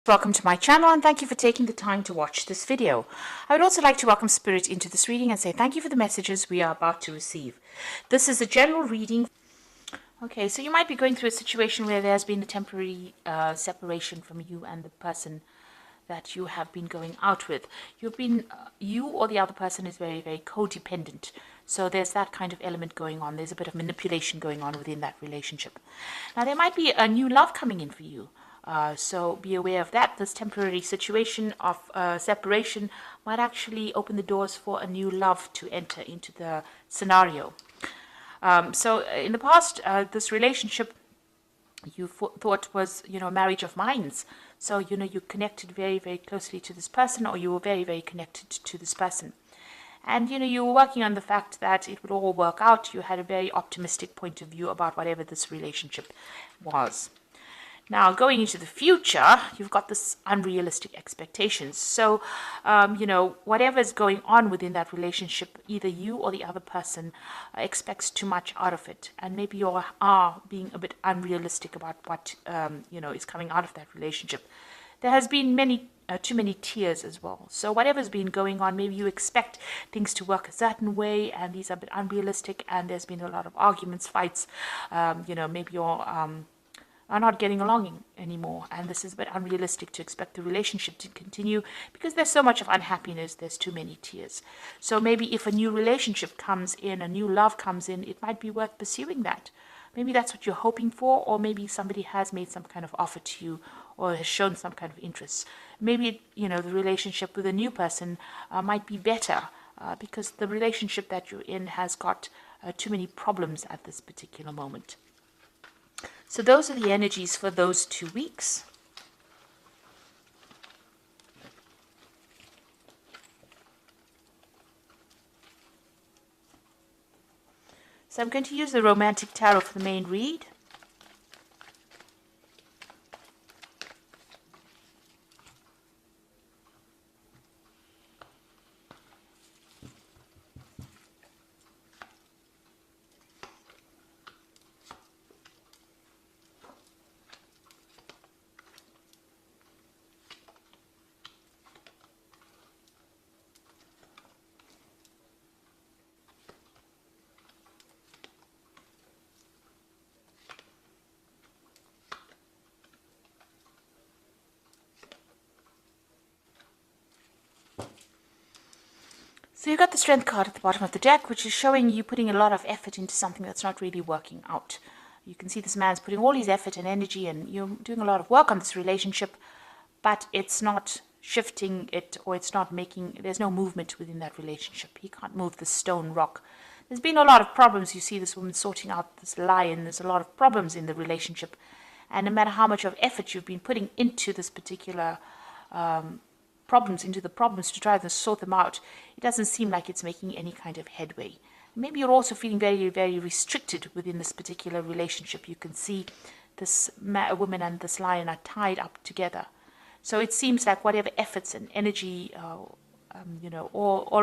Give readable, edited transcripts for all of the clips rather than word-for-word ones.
Welcome to my channel and thank you for taking the time to watch this video. I would also like to welcome Spirit into this reading and say thank you for the messages we are about to receive. This is a general reading. Okay, so you might be going through a situation where there's been a temporary separation from you and the person that you have been going out with. You or the other person is very, very codependent. So there's that kind of element going on. There's a bit of manipulation going on within that relationship. Now there might be a new love coming in for you. So be aware of that. This temporary situation of separation might actually open the doors for a new love to enter into the scenario. So in the past, this relationship you thought was, a marriage of minds. So, you connected very, very closely to this person, or you were very, very connected to this person. And, you were working on the fact that it would all work out. You had a very optimistic point of view about whatever this relationship was. Now, going into the future, you've got this unrealistic expectations. So, whatever's going on within that relationship, either you or the other person expects too much out of it. And maybe you are being a bit unrealistic about what, is coming out of that relationship. There has been too many tears as well. So whatever's been going on, maybe you expect things to work a certain way, and these are a bit unrealistic, and there's been a lot of arguments, fights. Maybe you're are not getting along anymore, and this is a bit unrealistic to expect the relationship to continue because there's so much of unhappiness, there's too many tears. So maybe if a new relationship comes in, a new love comes in, it might be worth pursuing that. Maybe that's what you're hoping for, or maybe somebody has made some kind of offer to you or has shown some kind of interest. Maybe, the relationship with a new person might be better because the relationship that you're in has got too many problems at this particular moment. So those are the energies for those 2 weeks. So I'm going to use the Romantic Tarot for the main read. So you've got the Strength card at the bottom of the deck, which is showing you putting a lot of effort into something that's not really working out. You can see this man's putting all his effort and energy, and you're doing a lot of work on this relationship, but it's not shifting it, or it's not there's no movement within that relationship. He can't move the stone rock. There's been a lot of problems. You see this woman sorting out this lion. There's a lot of problems in the relationship. And no matter how much of effort you've been putting into this particular problems to try to sort them out, it doesn't seem like it's making any kind of headway. Maybe you're also feeling very, very restricted within this particular relationship. You can see this woman and this lion are tied up together. So it seems like whatever efforts and energy, all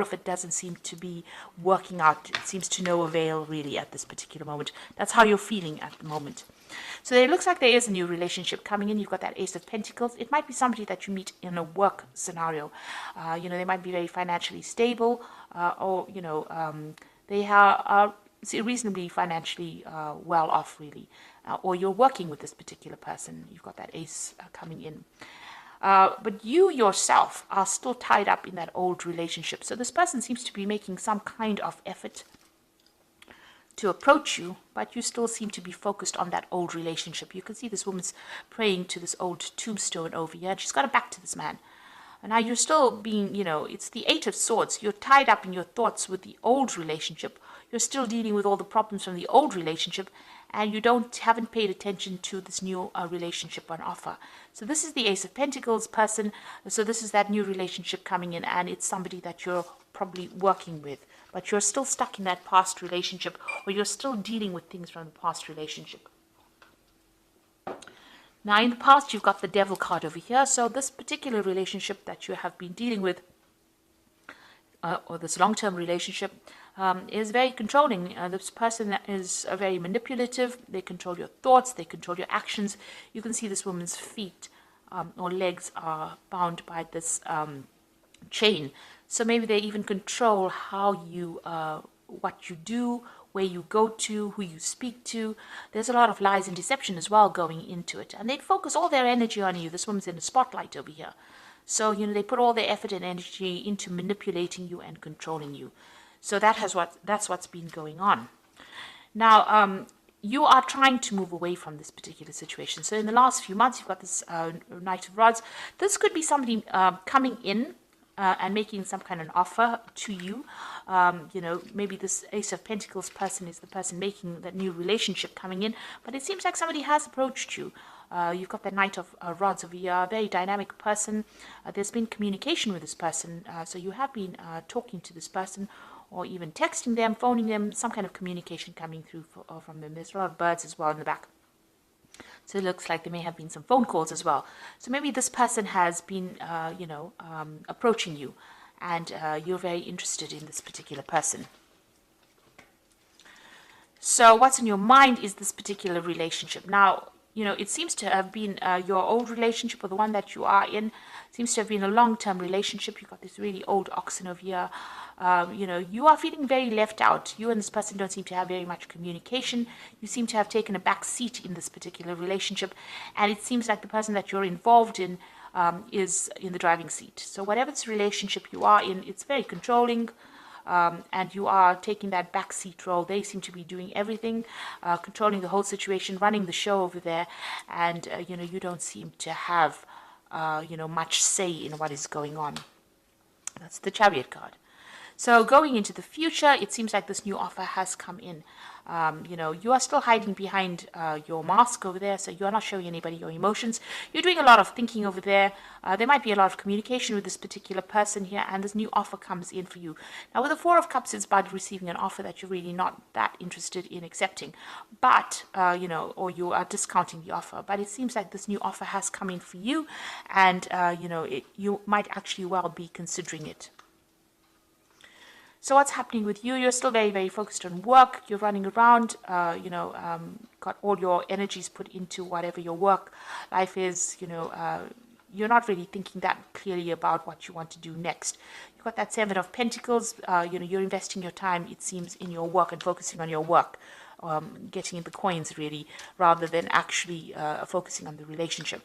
of it doesn't seem to be working out. It seems to no avail really at this particular moment. That's how you're feeling at the moment. So it looks like there is a new relationship coming in. You've got that Ace of Pentacles. It might be somebody that you meet in a work scenario. They might be very financially stable, or they are reasonably financially well off, really. Or you're working with this particular person. You've got that Ace coming in. But you yourself are still tied up in that old relationship. So this person seems to be making some kind of effort to approach you, but you still seem to be focused on that old relationship. You can see this woman's praying to this old tombstone over here, and she's got her back to this man. And now you're still being, it's the Eight of Swords. You're tied up in your thoughts with the old relationship. You're still dealing with all the problems from the old relationship, and you haven't paid attention to this new relationship on offer. So this is the Ace of Pentacles person. So this is that new relationship coming in, and it's somebody that you're probably working with, but you're still stuck in that past relationship, or you're still dealing with things from the past relationship. Now, in the past, you've got the Devil card over here. So this particular relationship that you have been dealing with, or this long-term relationship, is very controlling. This person is very manipulative. They control your thoughts. They control your actions. You can see this woman's feet or legs are bound by this chain. So maybe they even control how you, what you do, where you go to, who you speak to. There's a lot of lies and deception as well going into it. And they'd focus all their energy on you. This woman's in the spotlight over here. So, they put all their effort and energy into manipulating you and controlling you. So that's what's been going on. Now, you are trying to move away from this particular situation. So in the last few months, you've got this Knight of Rods. This could be somebody coming in and making some kind of offer to you. Maybe this Ace of Pentacles person is the person making that new relationship coming in. But it seems like somebody has approached you. You've got the Knight of Rods over here, a very dynamic person. There's been communication with this person. So you have been talking to this person, or even texting them, phoning them, some kind of communication coming through from them. There's a lot of birds as well in the back. So it looks like there may have been some phone calls as well. So maybe this person has been, approaching you, and you're very interested in this particular person. So what's in your mind is this particular relationship. Now, it seems to have been your old relationship, or the one that you are in, seems to have been a long-term relationship. You've got this really old oxen over here. You are feeling very left out. You and this person don't seem to have very much communication. You seem to have taken a back seat in this particular relationship. And it seems like the person that you're involved in is in the driving seat. So whatever this relationship you are in, it's very controlling. And you are taking that backseat role. They seem to be doing everything, controlling the whole situation, running the show over there, and you don't seem to have much say in what is going on. That's the Chariot card. So going into the future, it seems like this new offer has come in. You are still hiding behind your mask over there, so you are not showing anybody your emotions. You're doing a lot of thinking over there. There might be a lot of communication with this particular person here, and this new offer comes in for you. Now, with the Four of Cups, it's about receiving an offer that you're really not that interested in accepting, but, or you are discounting the offer. But it seems like this new offer has come in for you, and, you might actually well be considering it. So what's happening with you? You're still very, very focused on work. You're running around, got all your energies put into whatever your work life is. You're not really thinking that clearly about what you want to do next. You've got that Seven of Pentacles. You're investing your time, it seems, in your work and focusing on your work, getting the coins really, rather than actually focusing on the relationship.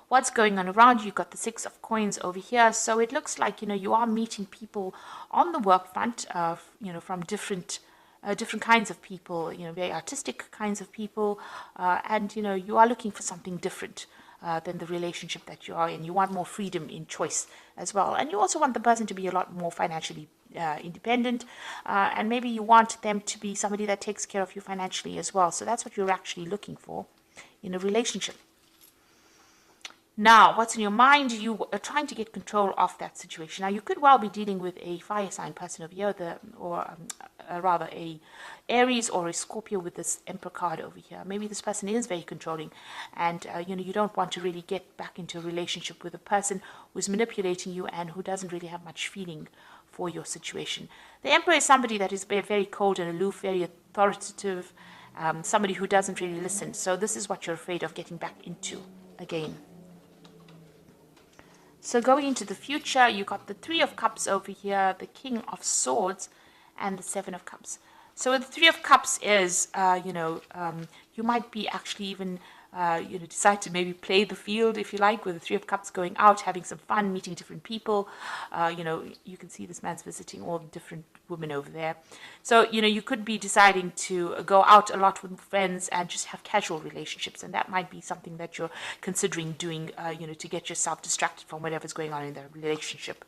What's going on around you? You've got the Six of Coins over here. So it looks like, you are meeting people on the work front, from different kinds of people, very artistic kinds of people. And, you are looking for something different than the relationship that you are in. You want more freedom in choice as well. And you also want the person to be a lot more financially independent. And maybe you want them to be somebody that takes care of you financially as well. So that's what you're actually looking for in a relationship. Now, what's in your mind? You are trying to get control of that situation. Now, you could well be dealing with a fire sign person over here, or rather a Aries or a Scorpio with this Emperor card over here. Maybe this person is very controlling, and you don't want to really get back into a relationship with a person who is manipulating you and who doesn't really have much feeling for your situation. The Emperor is somebody that is very cold and aloof, very authoritative, somebody who doesn't really listen. So this is what you're afraid of getting back into again. So going into the future, you got the Three of Cups over here, the King of Swords, and the Seven of Cups. So the Three of Cups is, you might be actually even, decide to maybe play the field, if you like, with the Three of Cups, going out, having some fun, meeting different people. You can see this man's visiting all the different women over there. So, you could be deciding to go out a lot with friends and just have casual relationships. And that might be something that you're considering doing, to get yourself distracted from whatever's going on in the relationship.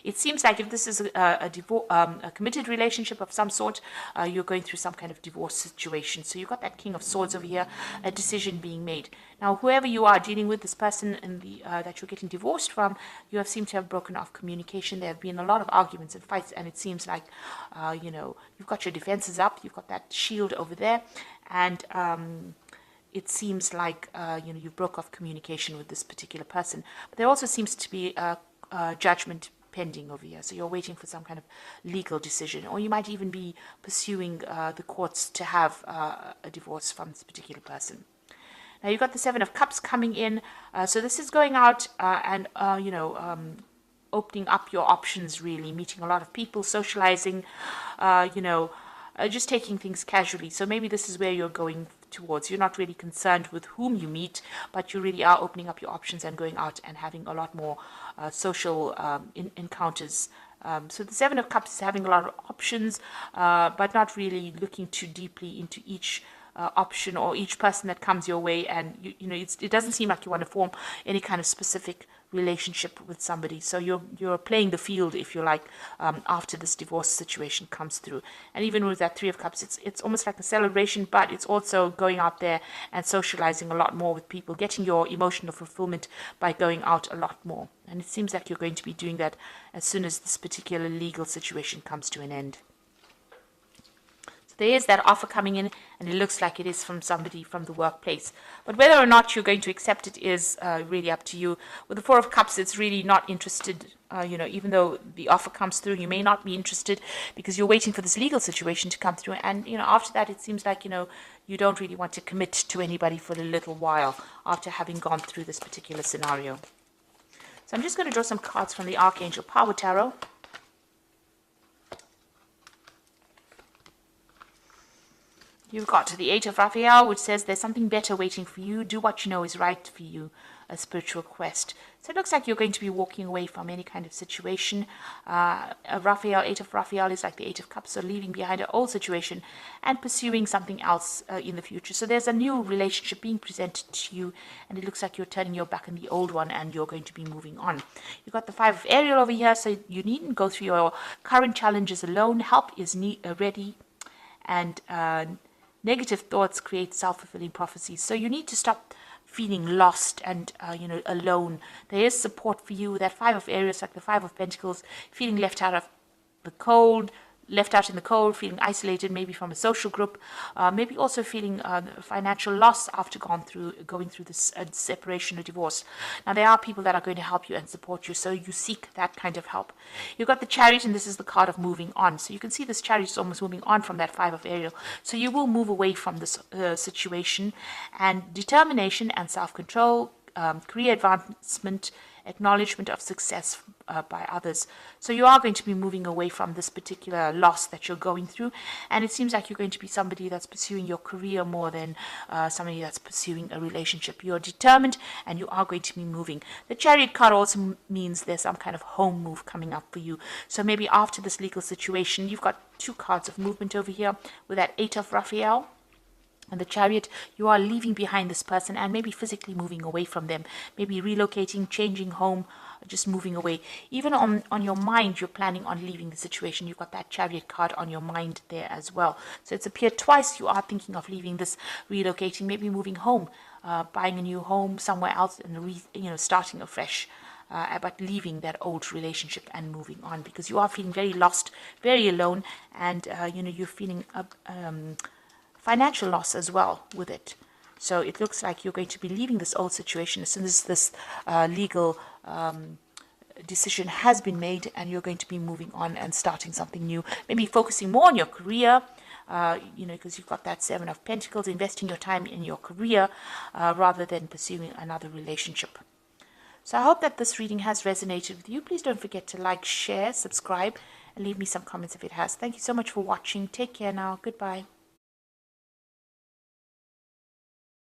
It seems like if this is a committed relationship of some sort, you're going through some kind of divorce situation. So you've got that King of Swords over here, a decision being made. Now, whoever you are dealing with, this person in the that you're getting divorced from, you have seemed to have broken off communication. There have been a lot of arguments and fights, and it seems like, you've got your defenses up. You've got that shield over there, and it seems like, you've broke off communication with this particular person. But there also seems to be a judgment pending over here. So you're waiting for some kind of legal decision, or you might even be pursuing the courts to have a divorce from this particular person. Now you've got the Seven of Cups coming in. So this is going out and, opening up your options, really, meeting a lot of people, socializing, just taking things casually. So maybe this is where you're going towards. You're not really concerned with whom you meet, but you really are opening up your options and going out and having a lot more social encounters. So the Seven of Cups is having a lot of options, but not really looking too deeply into each option or each person that comes your way. And it doesn't seem like you want to form any kind of specific relationship with somebody. So you're playing the field, if you like, after this divorce situation comes through. And even with that Three of Cups, it's almost like a celebration, but it's also going out there and socializing a lot more with people, getting your emotional fulfillment by going out a lot more. And it seems like you're going to be doing that as soon as this particular legal situation comes to an end. There is that offer coming in, and it looks like it is from somebody from the workplace. But whether or not you're going to accept it is really up to you. With the Four of Cups, it's really not interested. Even though the offer comes through, you may not be interested because you're waiting for this legal situation to come through. And, after that, it seems like, you don't really want to commit to anybody for a little while after having gone through this particular scenario. So I'm just going to draw some cards from the Archangel Power Tarot. You've got the Eight of Raphael, which says there's something better waiting for you. Do what you know is right for you, a spiritual quest. So it looks like you're going to be walking away from any kind of situation. Eight of Raphael is like the Eight of Cups, so leaving behind an old situation and pursuing something else in the future. So there's a new relationship being presented to you, and it looks like you're turning your back on the old one and you're going to be moving on. You've got the Five of Ariel over here, so you needn't go through your current challenges alone. Help is ready, and negative thoughts create self-fulfilling prophecies. So you need to stop feeling lost and, alone. There is support for you. That Five of Aries, like the Five of Pentacles, feeling left out in the cold, feeling isolated, maybe from a social group, maybe also feeling financial loss after going through this separation or divorce. Now, there are people that are going to help you and support you, so you seek that kind of help. You've got the Chariot, and this is the card of moving on. So you can see this Chariot is almost moving on from that Five of Ariel. So you will move away from this situation, and determination and self-control, career advancement, acknowledgement of success by others. So you are going to be moving away from this particular loss that you're going through, and it seems like you're going to be somebody that's pursuing your career more than somebody that's pursuing a relationship. You're determined and you are going to be moving. The Chariot card also means there's some kind of home move coming up for you. So maybe after this legal situation, you've got two cards of movement over here with that Eight of Raphael and the Chariot. You are leaving behind this person and maybe physically moving away from them, maybe relocating, changing home, just moving away. Even on your mind, you're planning on leaving the situation. You've got that Chariot card on your mind there as well. So it's appeared twice. You are thinking of leaving this, relocating, maybe moving home, buying a new home somewhere else, and starting afresh. But leaving that old relationship and moving on, because you are feeling very lost, very alone, and you're feeling financial loss as well with it. So it looks like you're going to be leaving this old situation as soon as this legal decision has been made, and you're going to be moving on and starting something new, maybe focusing more on your career, because you've got that Seven of Pentacles, investing your time in your career rather than pursuing another relationship. So I hope that this reading has resonated with you. Please don't forget to like, share, subscribe, and leave me some comments if it has. Thank you so much for watching. Take care now. Goodbye.